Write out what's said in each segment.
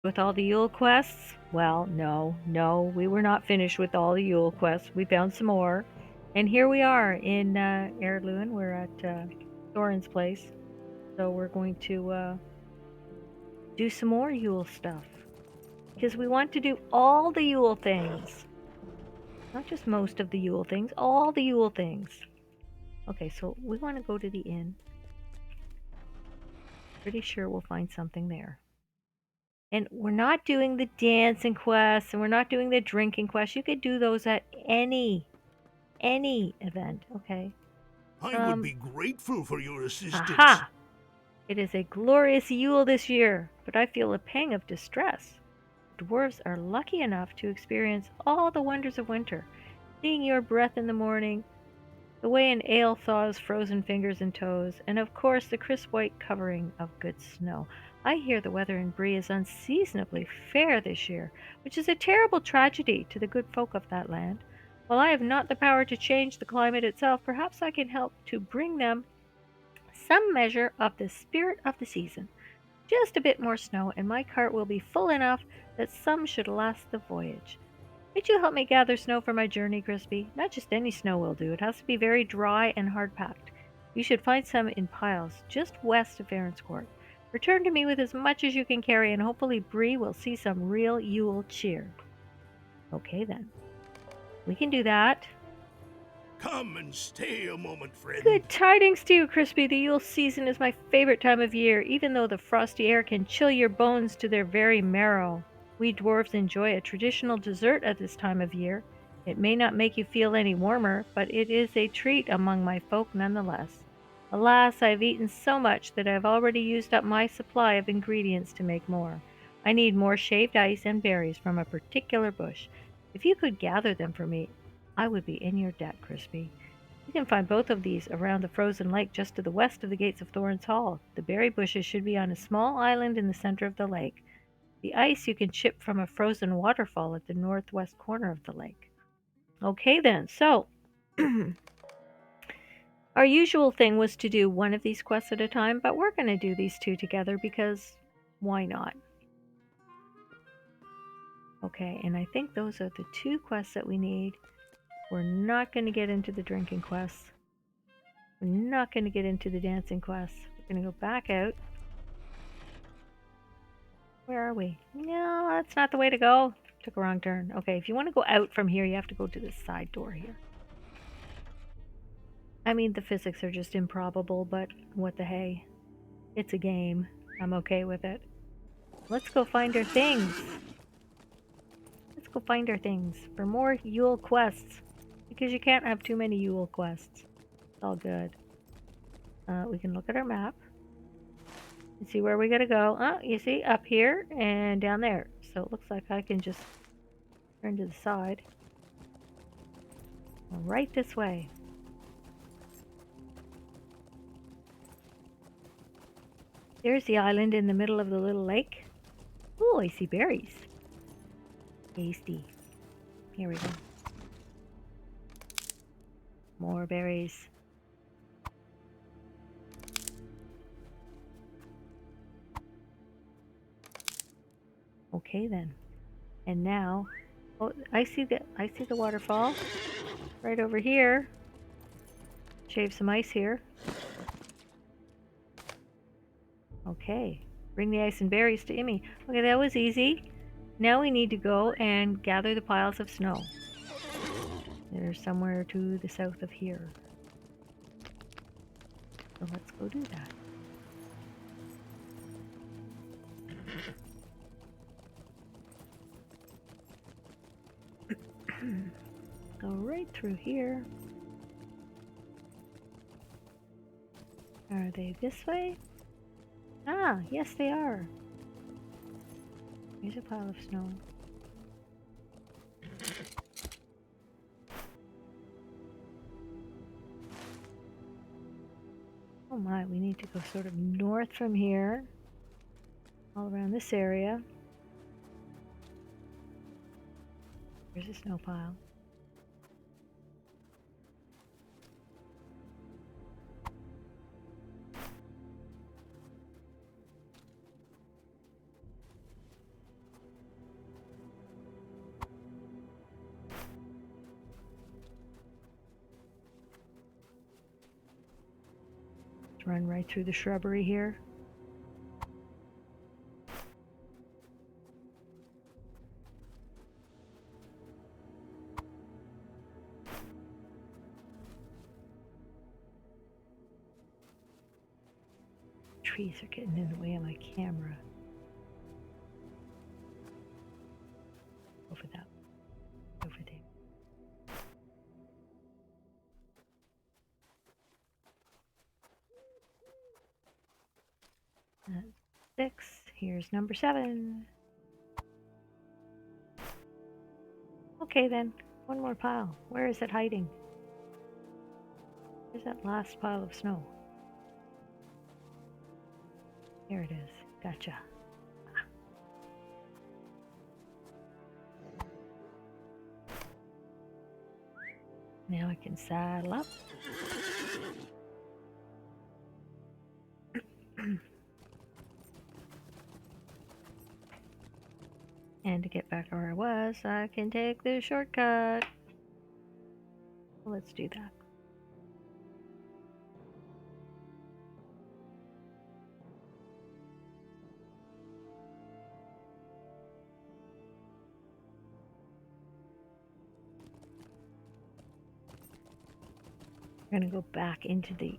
With all the Yule quests? Well, no, we were not finished with all the Yule quests. We found some more. And here we are in Erluin. We're at Thorin's place. So we're going to do some more Yule stuff. Because we want to do all the Yule things. Not just most of the Yule things, all the Yule things. Okay, so we want to go to the inn. Pretty sure we'll find something there. And we're not doing the dancing quests and we're not doing the drinking quests. You could do those at any event, okay? I would be grateful for your assistance. Aha! It is a glorious Yule this year, but I feel a pang of distress. Dwarves are lucky enough to experience all the wonders of winter, seeing your breath in the morning, the way an ale thaws frozen fingers and toes, and of course the crisp white covering of good snow. I hear the weather in Bree is unseasonably fair this year, which is a terrible tragedy to the good folk of that land. While I have not the power to change the climate itself, perhaps I can help to bring them some measure of the spirit of the season. Just a bit more snow, and my cart will be full enough that some should last the voyage. Could you help me gather snow for my journey, Crispy? Not just any snow will do. It has to be very dry and hard-packed. You should find some in piles just west of Court. Return to me with as much as you can carry, and hopefully Bree will see some real Yule cheer. Okay, then. We can do that. Come and stay a moment, friend. Good tidings to you, Crispy. The Yule season is my favorite time of year, even though the frosty air can chill your bones to their very marrow. We dwarfs enjoy a traditional dessert at this time of year. It may not make you feel any warmer, but it is a treat among my folk nonetheless. Alas, I have eaten so much that I have already used up my supply of ingredients to make more. I need more shaved ice and berries from a particular bush. If you could gather them for me, I would be in your debt, Crispy. You can find both of these around the frozen lake just to the west of the gates of Thorin's Hall. The berry bushes should be on a small island in the center of the lake. The ice you can chip from a frozen waterfall at the northwest corner of the lake. Okay then, so our usual thing was to do one of these quests at a time, but we're going to do these two together because why not? Okay, and I think those are the two quests that we need. We're not going to get into the drinking quests. We're not going to get into the dancing quests. We're going to go back out. Where are we? No, that's not the way to go. Took a wrong turn. Okay, if you want to go out from here, you have to go to this side door here. I mean, the physics are just improbable, but what the hey. It's a game. I'm okay with it. Let's go find our things. Let's go find our things for more Yule quests. Because you can't have too many Yule quests. It's all good. We can look at our map and see where we gotta go. Oh, you see, up here and down there. So it looks like I can just turn to the side. Right this way. There's the island in the middle of the little lake. Oh, I see berries. Tasty. Here we go. More berries. Okay then. And now, oh, I see the waterfall right over here. Shave some ice here. Okay. Bring the ice and berries to Immy. Okay, that was easy. Now we need to go and gather the piles of snow. They're somewhere to the south of here. So let's go do that. Go right through here. Are they this way? Ah, yes they are. Here's a pile of snow. Oh my, we need to go sort of north from here. All around this area. There's a snow pile. Run right through the shrubbery here. Trees are getting in the way of my camera. Over that. Over there. That's 6. Here's number 7. Okay then. One more pile. Where is it hiding? Where's that last pile of snow? Here it is. Gotcha. Now I can saddle up. And to get back where I was, I can take the shortcut. Let's do that. We're going to go back into the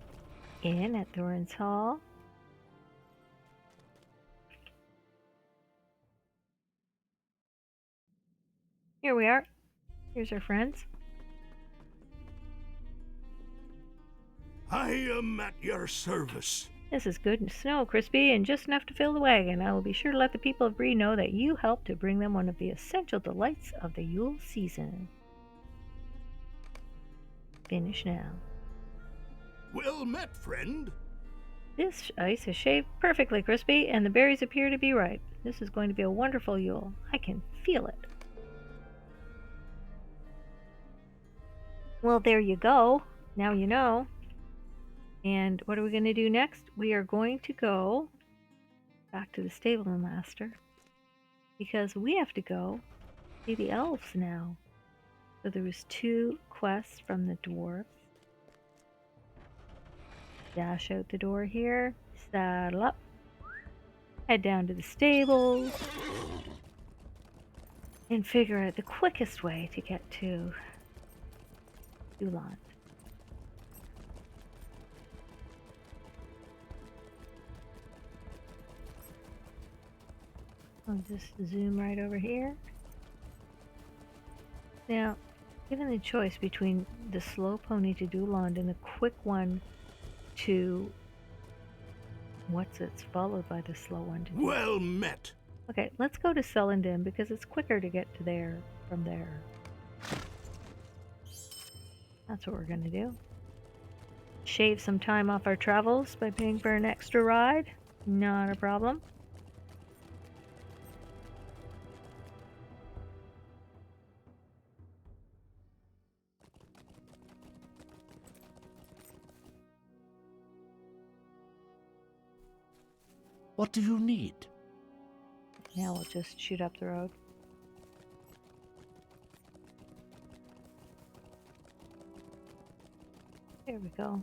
inn at Thorin's Hall. Here we are. Here's our friends. I am at your service. This is good snow, crispy, and just enough to fill the wagon. I will be sure to let the people of Bree know that you helped to bring them one of the essential delights of the Yule season. Finish now. Well met, friend. This ice is shaved perfectly, crispy, and the berries appear to be ripe. This is going to be a wonderful Yule. I can feel it. Well, there you go. Now you know. And what are we going to do next? We are going to go back to the stable master because we have to go see the elves now. So there was 2 quests from the dwarves. Dash out the door here, saddle up, head down to the stables, and figure out the quickest way to get to Duillond. I'll just zoom right over here. Now, given the choice between the slow pony to Duillond and the quick one to it's followed by the slow one to Well met. Okay, let's go to Celandin because it's quicker to get to there from there. That's what we're gonna do. Shave some time off our travels by paying for an extra ride. Not a problem. What do you need? Now we'll just shoot up the road. There we go.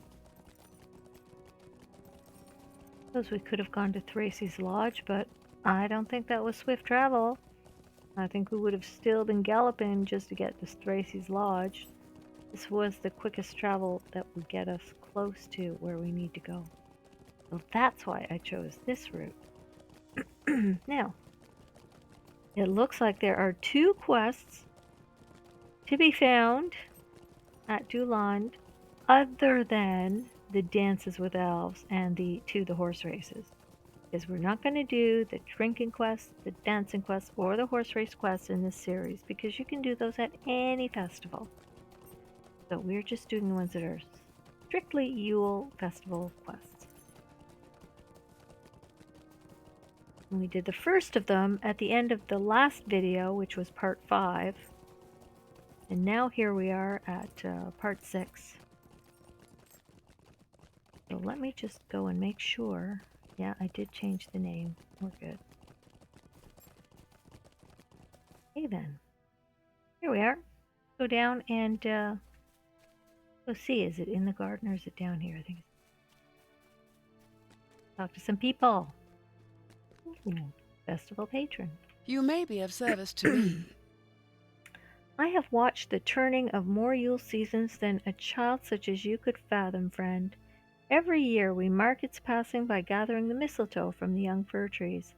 Suppose we could have gone to Thracy's Lodge, but I don't think that was swift travel. I think we would have still been galloping just to get to Thracy's Lodge. This was the quickest travel that would get us close to where we need to go. So that's why I chose this route. Now, it looks like there are 2 quests to be found at Duillond other than the dances with elves and the horse races. Because we're not going to do the drinking quest, the dancing quest, or the horse race quest in this series because you can do those at any festival. So we're just doing the ones that are strictly Yule festival quests. And we did the first of them at the end of the last video, which was part 5. And now here we are at part 6. So let me just go and make sure. Yeah, I did change the name. We're good. Okay then. Here we are. Go down and go see. Is it in the garden or is it down here? I think it's... Talk to some people. Ooh, festival patron. You may be of service to me. I have watched the turning of more Yule seasons than a child such as you could fathom, friend. Every year we mark its passing by gathering the mistletoe from the young fir trees.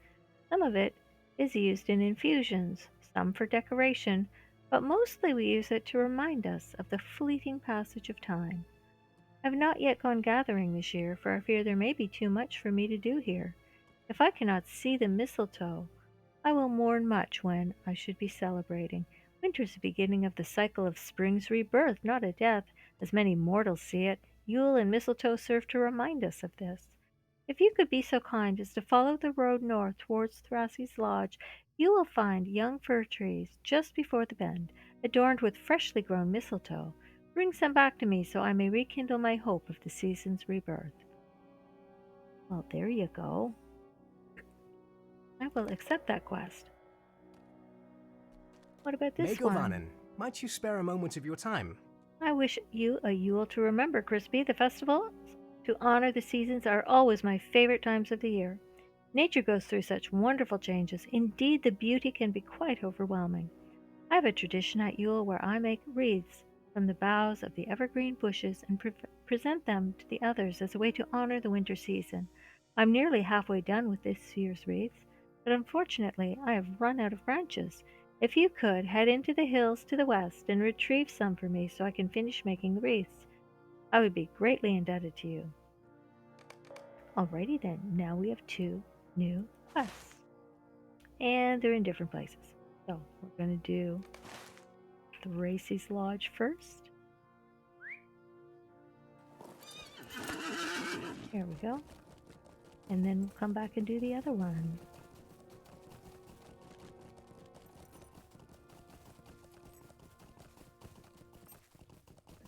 Some of it is used in infusions, some for decoration, but mostly we use it to remind us of the fleeting passage of time. I have not yet gone gathering this year, for I fear there may be too much for me to do here. If I cannot see the mistletoe, I will mourn much when I should be celebrating. Winter's the beginning of the cycle of spring's rebirth, not a death, as many mortals see it. Yule and mistletoe serve to remind us of this. If you could be so kind as to follow the road north towards Thrassy's lodge, you will find young fir trees just before the bend, adorned with freshly grown mistletoe. Bring some back to me so I may rekindle my hope of the season's rebirth. Well, there you go. I will accept that quest. What about this one? Megovanen, might you spare a moment of your time? I wish you a Yule to remember, Crispy. The festivals to honor the seasons are always my favorite times of the year. Nature goes through such wonderful changes. Indeed, the beauty can be quite overwhelming. I have a tradition at Yule where I make wreaths from the boughs of the evergreen bushes and present them to the others as a way to honor the winter season. I'm nearly halfway done with this year's wreaths, but unfortunately I have run out of branches. If you could, head into the hills to the west and retrieve some for me so I can finish making the wreaths, I would be greatly indebted to you. Alrighty then, now we have 2 new quests. And they're in different places. So we're going to do Thrassy's Lodge first. There we go. And then we'll come back and do the other one.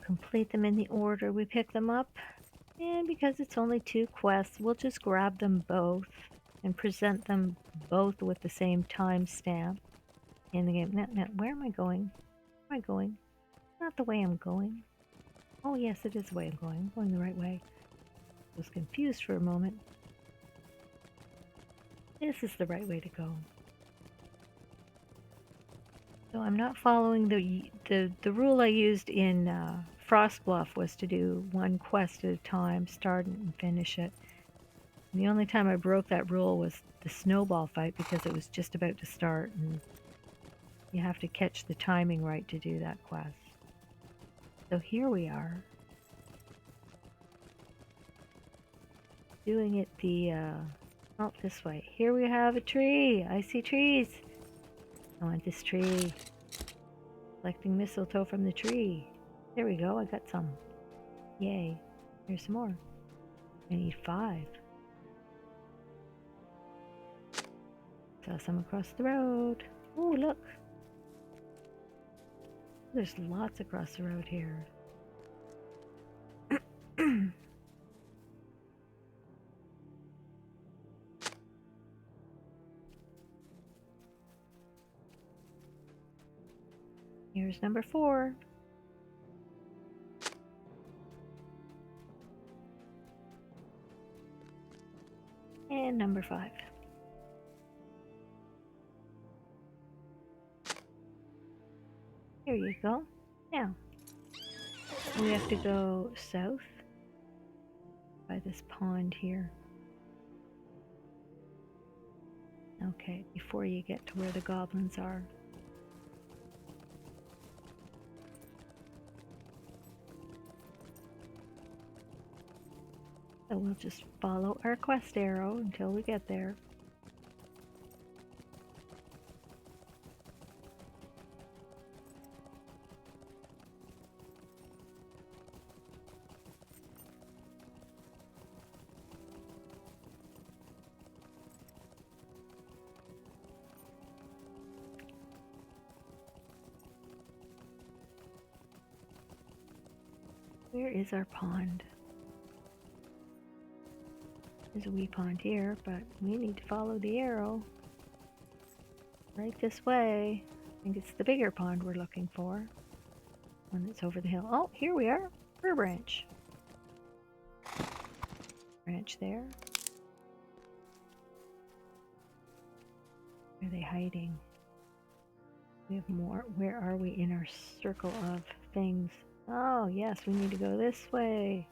Complete them in the order we pick them up. And because it's only 2 quests, we'll just grab them both and present them both with the same timestamp in the game. Now, where am I going? Where am I going? Not the way I'm going. Oh yes, it is the way I'm going. I'm going the right way. I was confused for a moment. This is the right way to go. So I'm not following the rule I used in Frostbluff was to do 1 quest at a time, start and finish it. And the only time I broke that rule was the snowball fight because it was just about to start and you have to catch the timing right to do that quest. So here we are. Doing it oh, this way. Here we have a tree. I see trees. I want this tree. Collecting mistletoe from the tree. There we go, I got some. Yay. Here's some more. I need 5. Saw some across the road. Oh, look. There's lots across the road here. Here's number 4. And number 5. Here you go. Now, we have to go south by this pond here. Okay, before you get to where the goblins are. So we'll just follow our quest arrow until we get there. Where is our pond? There's a wee pond here, but we need to follow the arrow right this way. I think it's the bigger pond we're looking for. One that's over the hill. Oh, here we are. Fir branch. Branch there. Where are they hiding? We have more. Where are we in our circle of things? Oh, yes, we need to go this way.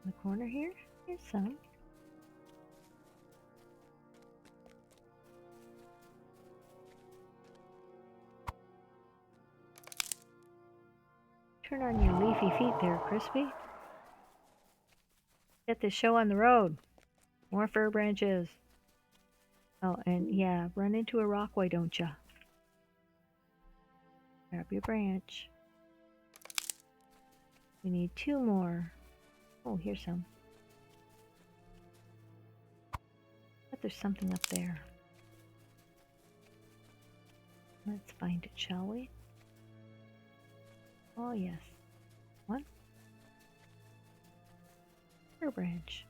In the corner here? Here's some. Turn on your leafy feet there, Crispy. Get this show on the road. More fir branches. Oh, and yeah, run into a rock, why don't ya? Grab your branch. We need 2 more. Oh, here's some. But there's something up there. Let's find it, shall we? Oh, yes. One. Fir branch.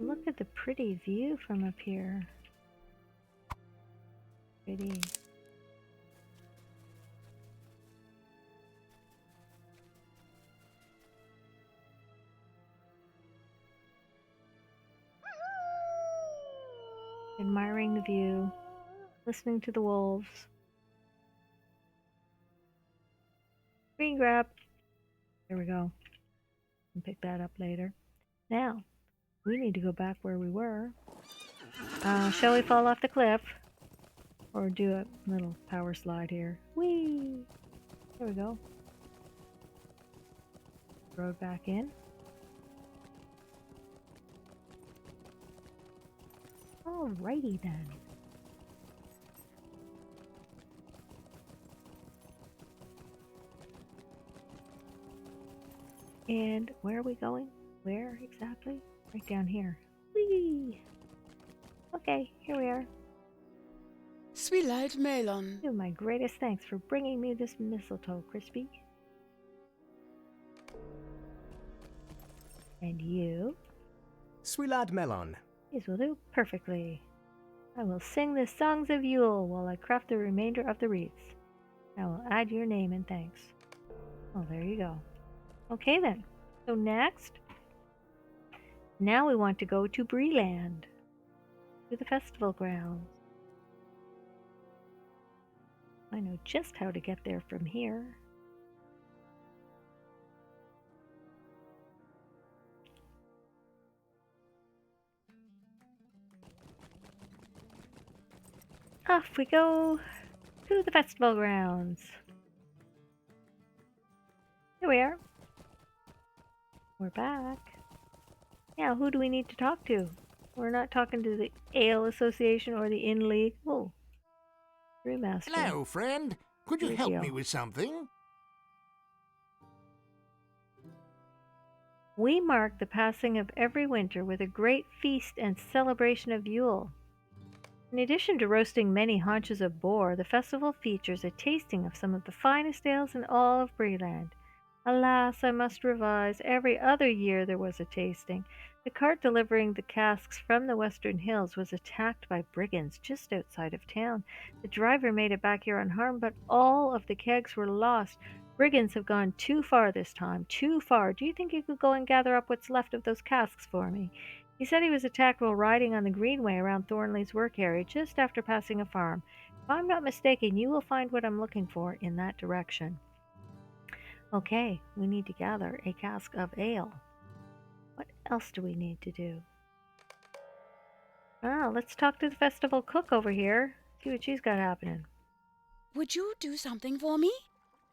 Look at the pretty view from up here. Pretty. Admiring the view, listening to the wolves. Green grab. There we go. And pick that up later. Now, we need to go back where we were. Shall we fall off the cliff? Or do a little power slide here? Whee! There we go. Road back in. Alrighty then. And where are we going? Where exactly? Right down here. Whee! Okay, here we are. Sweet melon. You, my greatest thanks for bringing me this mistletoe, Crispy. And you? Sweet lad Melon. These will do perfectly. I will sing the songs of Yule while I craft the remainder of the wreaths. I will add your name and thanks. Oh, there you go. Okay then. So next, now we want to go to Breeland, to the festival grounds. I know just how to get there from here. Off we go to the festival grounds. Here we are. We're back. Now, who do we need to talk to? We're not talking to the Ale Association or the Inn League. Oh, Brewmaster. Hello, friend. Could you Here we help go. me with something? We mark the passing of every winter with a great feast and celebration of Yule. In addition to roasting many haunches of boar, the festival features a tasting of some of the finest ales in all of Breeland. Alas, I must revise, every other year there was a tasting. The cart delivering the casks from the western hills was attacked by brigands just outside of town. The driver made it back here unharmed, but all of the kegs were lost. Brigands have gone too far this time, too far. Do you think you could go and gather up what's left of those casks for me? He said he was attacked while riding on the greenway around Thornley's work area just after passing a farm. If I'm not mistaken, you will find what I'm looking for in that direction. Okay, we need to gather a cask of ale. What else do we need to do? Let's talk to the festival cook over here. See what she's got happening. Would you do something for me?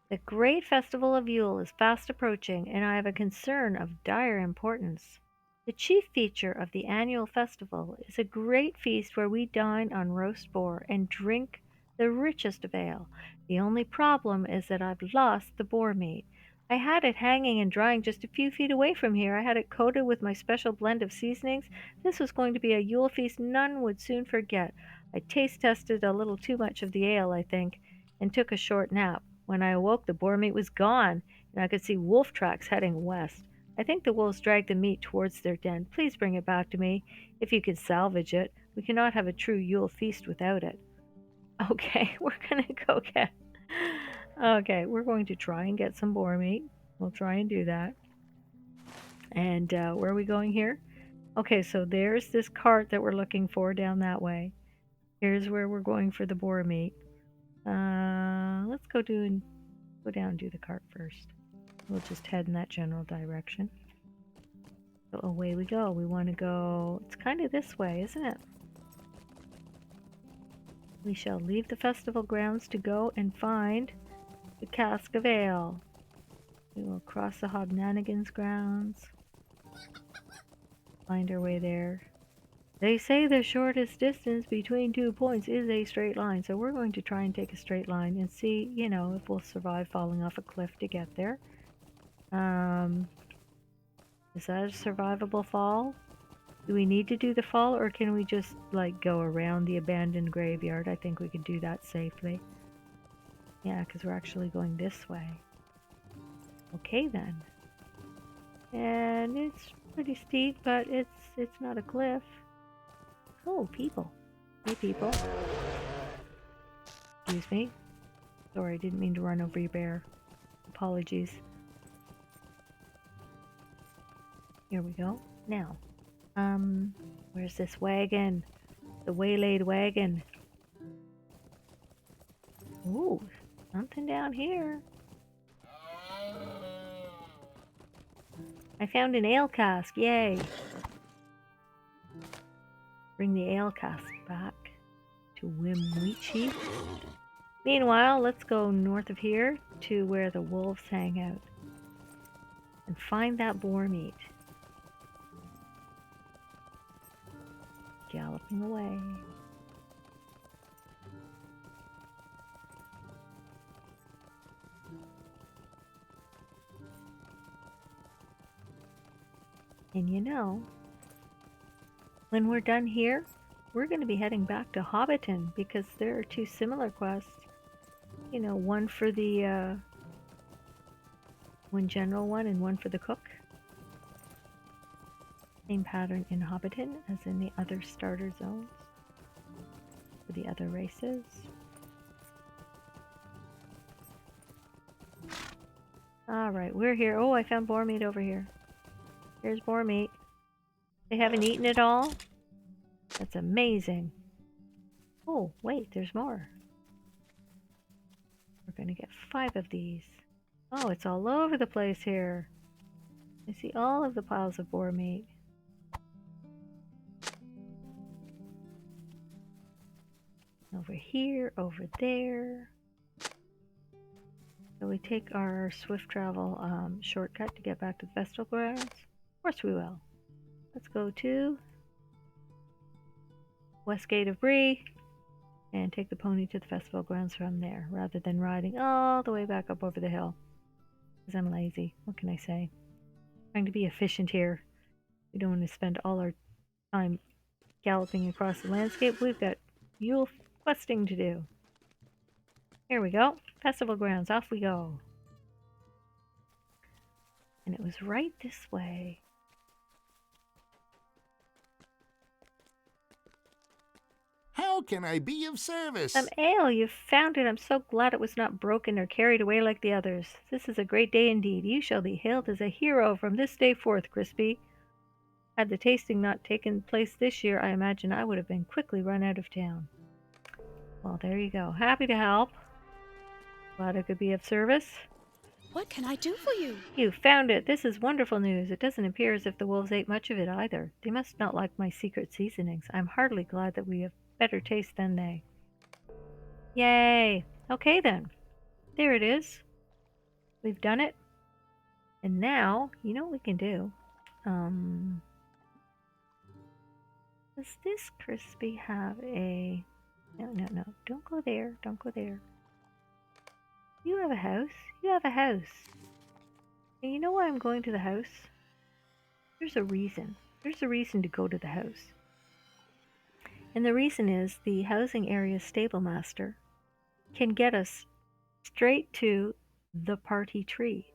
The great festival of Yule is fast approaching, and I have a concern of dire importance. The chief feature of the annual festival is a great feast where we dine on roast boar and drink the richest of ale. The only problem is that I've lost the boar meat. I had it hanging and drying just a few feet away from here. I had it coated with my special blend of seasonings. This was going to be a Yule feast none would soon forget. I taste tested a little too much of the ale, I think, and took a short nap. When I awoke, the boar meat was gone, and I could see wolf tracks heading west. I think the wolves dragged the meat towards their den. Please bring it back to me, if you can salvage it. We cannot have a true Yule feast without it. Okay, we're going to try and get some boar meat. We'll try and do that. And where are we going here? Okay, so there's this cart that we're looking for down that way. Here's where we're going for the boar meat. Let's go down and do the cart first. We'll just head in that general direction. So away we go. We want to go, it's kind of this way, isn't it? We shall leave the festival grounds to go and find the cask of ale. We will cross the Hobnannigan's grounds. Find our way there. They say the shortest distance between 2 points is a straight line, so we're going to try and take a straight line and see, you know, if we'll survive falling off a cliff to get there. Is that a survivable fall? Do we need to do the fall, or can we just, like, go around the abandoned graveyard? I think we could do that safely. Yeah, because we're actually going this way. Okay, then. And it's pretty steep, but it's not a cliff. Oh, people. Hey, people. Excuse me. Sorry, I didn't mean to run over your bear. Apologies. Here we go. Now, where's this wagon? The waylaid wagon. Ooh, something down here. I found an ale cask. Yay. Bring the ale cask back to Wimweechi. Meanwhile, let's go north of here to where the wolves hang out and find that boar meat. Galloping away. And you know, when we're done here, we're going to be heading back to Hobbiton because there are 2 similar quests. You know, one for the, one general one and one for the cook. Same pattern in Hobbiton as in the other starter zones for the other races. Alright, we're here. Oh, I found boar meat over here. Here's boar meat. They haven't eaten it all? That's amazing. Oh, wait, there's more. We're going to get 5 of these. Oh, it's all over the place here. I see all of the piles of boar meat. Over here, over there. So we take our swift travel shortcut to get back to the festival grounds. Of course we will. Let's go to West Gate of Bree and take the pony to the festival grounds from there, rather than riding all the way back up over the hill. Because I'm lazy. What can I say? Trying to be efficient here. We don't want to spend all our time galloping across the landscape. We've got Yule questing to do. Here we go. Festival grounds. Off we go. And it was right this way. How can I be of service? Some ale, you found it. I'm so glad it was not broken or carried away like the others. This is a great day indeed. You shall be hailed as a hero from this day forth, Crispy. Had the tasting not taken place this year, I imagine I would have been quickly run out of town. Well, there you go. Happy to help. Glad I could be of service. What can I do for you? You found it. This is wonderful news. It doesn't appear as if the wolves ate much of it either. They must not like my secret seasonings. I'm heartily glad that we have better taste than they. Yay! Okay then. There it is. We've done it. And now, you know what we can do? Does this Crispy have a... No. Don't go there. Don't go there. You have a house. You have a house. And you know why I'm going to the house? There's a reason. There's a reason to go to the house. And the reason is the housing area stable master can get us straight to the party tree,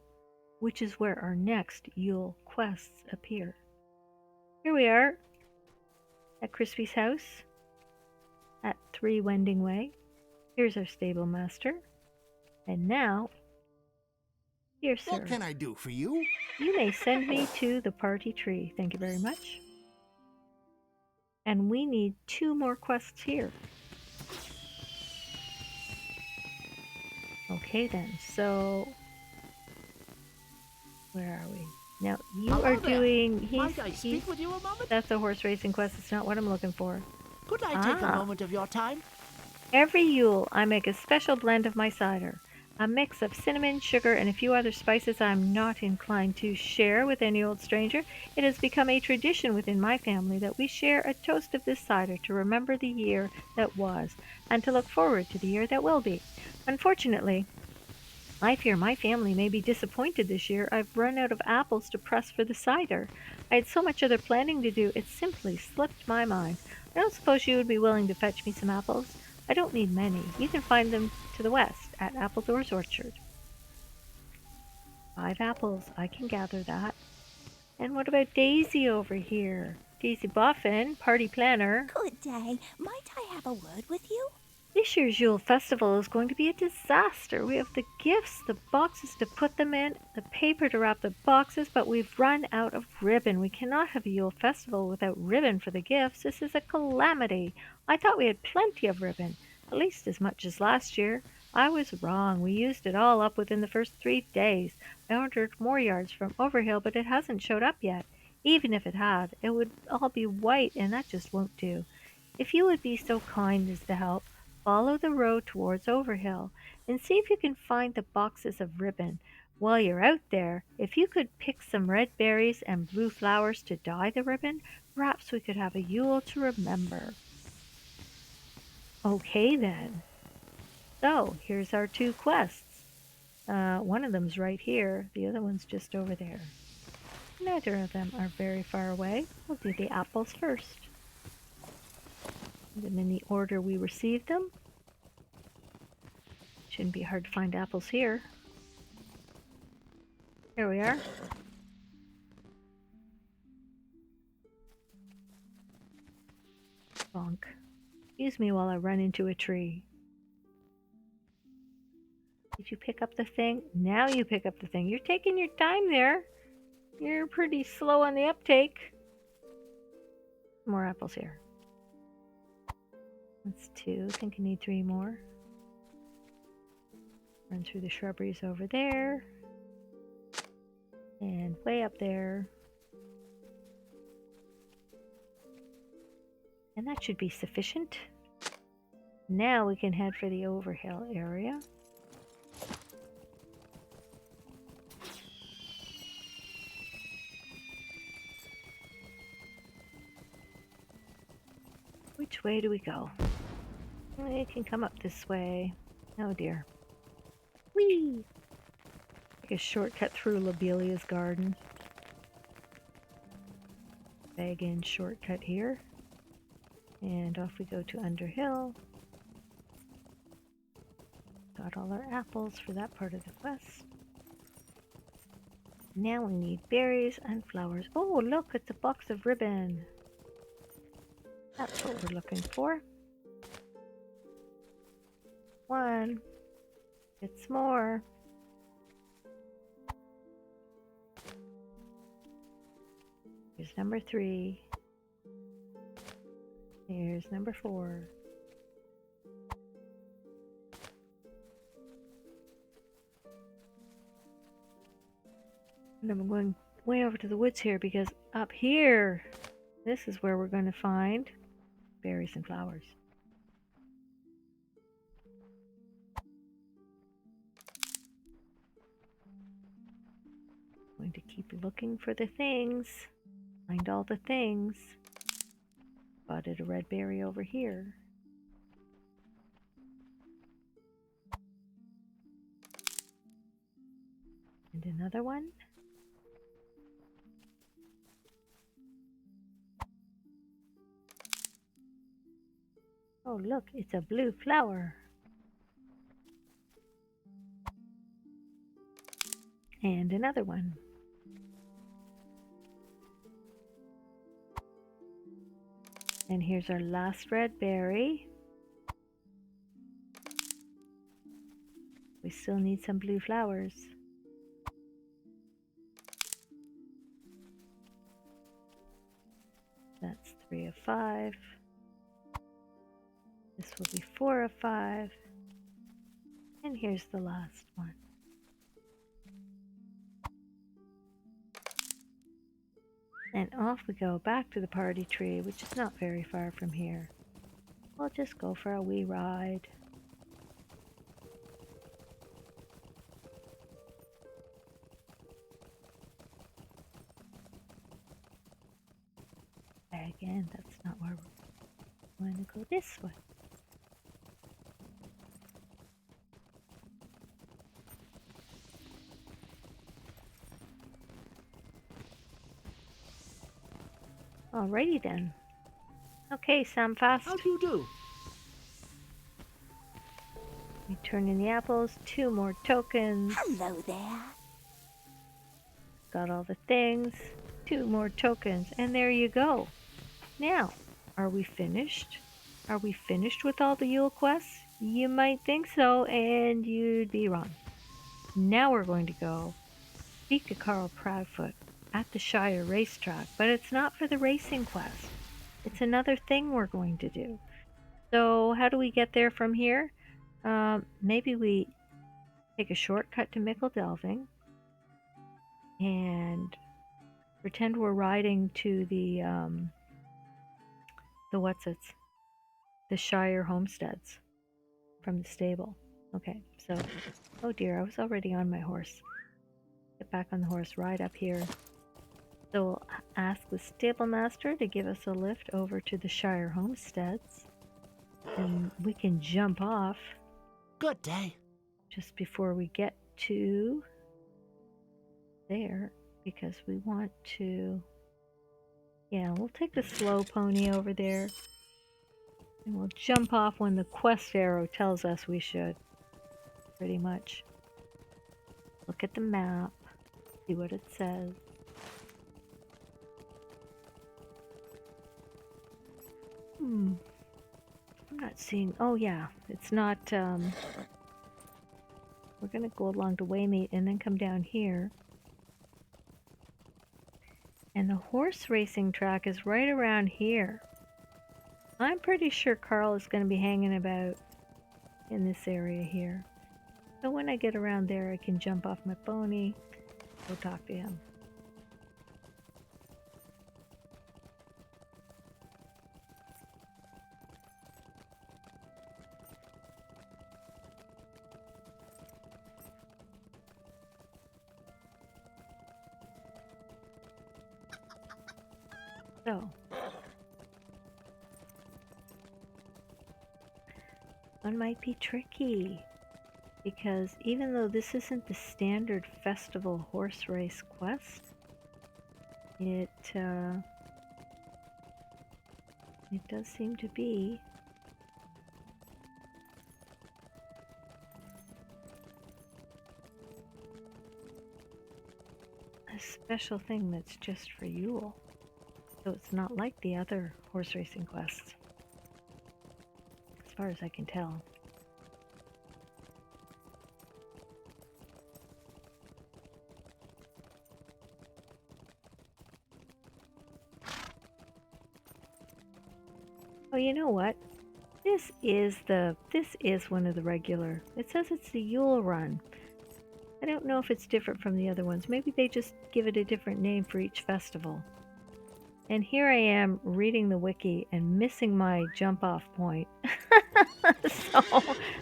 which is where our next Yule quests appear. Here we are at Crispy's house at 3 Wending Way. Here's our stable master. And now Dear sir, What can I do for you? you may send me to the party tree. Thank you very much. And we need 2 more quests here. Okay then, so where are we? Now you Hello are there. doing. Might I speak with you a moment? That's a horse racing quest. It's not what I'm looking for. Could I take a moment of your time? Every Yule, I make a special blend of my cider. A mix of cinnamon, sugar, and a few other spices I'm not inclined to share with any old stranger. It has become a tradition within my family that we share a toast of this cider to remember the year that was and to look forward to the year that will be. Unfortunately, I fear my family may be disappointed this year. I've run out of apples to press for the cider. I had so much other planning to do, it simply slipped my mind. I don't suppose you would be willing to fetch me some apples? I don't need many. You can find them to the west, at Appledoor's Orchard. 5 apples. I can gather that. And what about Daisy over here? Daisy Boffin, party planner. Good day. Might I have a word with you? This year's Yule Festival is going to be a disaster. We have the gifts, the boxes to put them in, the paper to wrap the boxes, but we've run out of ribbon. We cannot have a Yule Festival without ribbon for the gifts. This is a calamity. I thought we had plenty of ribbon, at least as much as last year. I was wrong. We used it all up within the first 3 days. I ordered more yards from Overhill, but it hasn't showed up yet. Even if it had, it would all be white, and that just won't do. If you would be so kind as to help, follow the road towards Overhill and see if you can find the boxes of ribbon. While you're out there, if you could pick some red berries and blue flowers to dye the ribbon, perhaps we could have a Yule to remember. Okay then. So, here's our 2 quests. One of them's right here, the other one's just over there. Neither of them are very far away. We'll do the apples first. Put them in the order we received them. Shouldn't be hard to find apples here. Here we are. Bonk. Excuse me while I run into a tree. Did you pick up the thing? Now you pick up the thing. You're taking your time there. You're pretty slow on the uptake. More apples here. That's 2. I think I need 3 more. Run through the shrubberies over there. And way up there. And that should be sufficient. Now we can head for the Overhill area. Which way do we go? We can come up this way. Oh dear. Whee! Take a shortcut through Lobelia's garden. Bag in shortcut here. And off we go to Underhill. Got all our apples for that part of the quest. Now we need berries and flowers. Oh, look, it's a box of ribbon. That's what we're looking for. 1. It's more. Here's number 3. Here's number 4. And I'm going way over to the woods here because up here, this is where we're going to find berries and flowers. Going to keep looking for the things. Find all the things. Spotted a red berry over here. And another one. Oh look, it's a blue flower. And another one. And here's our last red berry. We still need some blue flowers. That's 3 of 5. This will be 4 of 5. And here's the last one. And off we go back to the party tree, which is not very far from here. We'll just go for a wee ride. Again, that's not where we're going to go. This way. Alrighty then. Okay, Sam Fast. How do you do? We turn in the apples. 2 more tokens. Hello there. Got all the things. 2 more tokens. And there you go. Now, are we finished? Are we finished with all the Yule quests? You might think so, and you'd be wrong. Now we're going to go speak to Carl Proudfoot at the Shire racetrack, but it's not for the racing quest. It's another thing we're going to do. So how do we get there from here? Maybe we take a shortcut to Mickle Delving and pretend we're riding to the what's-its, the Shire homesteads from the stable. Okay, so, oh dear, I was already on my horse. Get back on the horse, ride up here. So we'll ask the stable master to give us a lift over to the Shire homesteads. And we can jump off Good day. just before we get to there, because we want to, yeah, we'll take the slow pony over there. And we'll jump off when the quest arrow tells us we should. Pretty much. Look at the map. See what it says. I'm not seeing... Oh, yeah. It's not... We're going to go along to Waymeet and then come down here. And the horse racing track is right around here. I'm pretty sure Carl is going to be hanging about in this area here. So when I get around there, I can jump off my pony, go talk to him. So, one might be tricky, because even though this isn't the standard festival horse race quest, it does seem to be a special thing that's just for Yule. So it's not like the other horse racing quests, as far as I can tell. Oh, you know what? This is one of the regular. It says it's the Yule run. I don't know if it's different from the other ones. Maybe they just give it a different name for each festival. And here I am reading the wiki and missing my jump off point. So,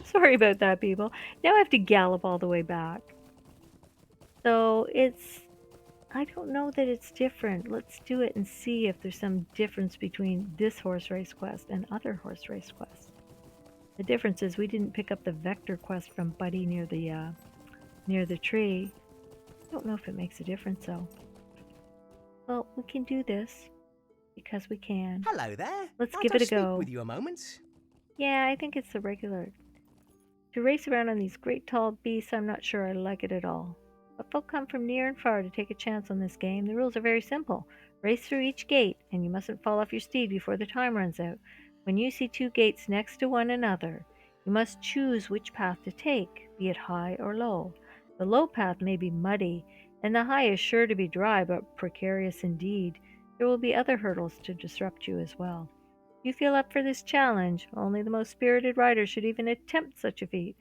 sorry about that, people. Now I have to gallop all the way back. So I don't know that it's different. Let's do it and see if there's some difference between this horse race quest and other horse race quests. The difference is we didn't pick up the vector quest from Buddy near the tree. I don't know if it makes a difference though. Well, we can do this because we can. Hello there. Let's Might give I it a speak go. with you a moment? Yeah, I think it's the regular. To race around on these great tall beasts, I'm not sure I like it at all. But folk come from near and far to take a chance on this game. The rules are very simple. Race through each gate, and you mustn't fall off your steed before the time runs out. When you see 2 gates next to one another, you must choose which path to take, be it high or low. The low path may be muddy, and the high is sure to be dry, but precarious indeed. There will be other hurdles to disrupt you as well. You feel up for this challenge. Only the most spirited rider should even attempt such a feat.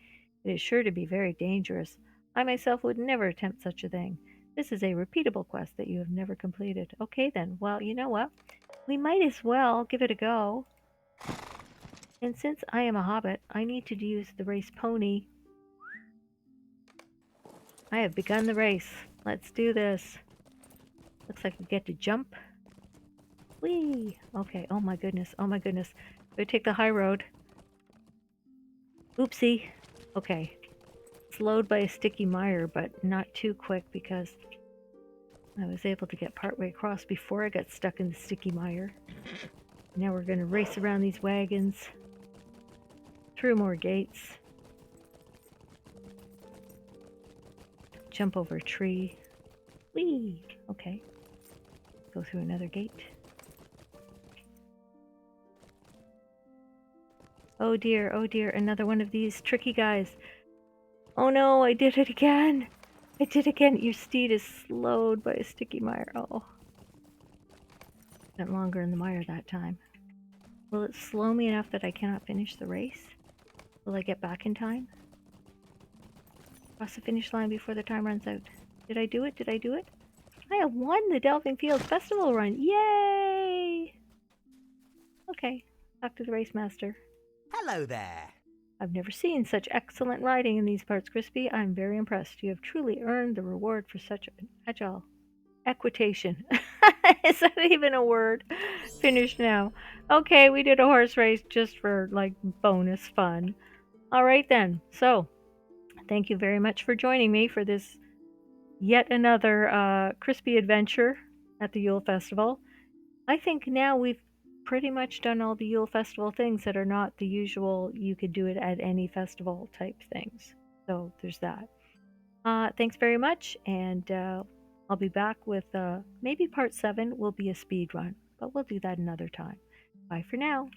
It is sure to be very dangerous. I myself would never attempt such a thing. This is a repeatable quest that you have never completed. Okay then, well, you know what? We might as well give it a go. And since I am a hobbit, I need to use the race pony. I have begun the race. Let's do this. Looks like we get to jump. Whee! Okay, oh my goodness, oh my goodness. We take the high road. Oopsie. Okay. Slowed by a sticky mire, but not too quick because I was able to get partway across before I got stuck in the sticky mire. Now we're going to race around these wagons. Through more gates. Jump over a tree. Whee! Okay. Go through another gate. Oh dear, another one of these tricky guys. Oh no, I did it again! I did it again! Your steed is slowed by a sticky mire. Oh. Went longer in the mire that time. Will it slow me enough that I cannot finish the race? Will I get back in time? Cross the finish line before the time runs out. Did I do it? Did I do it? I have won the Delving Fields Festival run! Yay! Okay, talk to the race master. Hello there. I've never seen such excellent riding in these parts, Crispy. I'm very impressed. You have truly earned the reward for such an agile equitation. Is that even a word? Finished now. Okay, we did a horse race just for like bonus fun. Alright then, so thank you very much for joining me for this yet another Crispy adventure at the Yule Festival. I think now we've pretty much done all the Yule Festival things that are not the usual you could do it at any festival type things. So there's that. Thanks very much, and I'll be back with maybe part 7 will be a speed run, but we'll do that another time. Bye for now.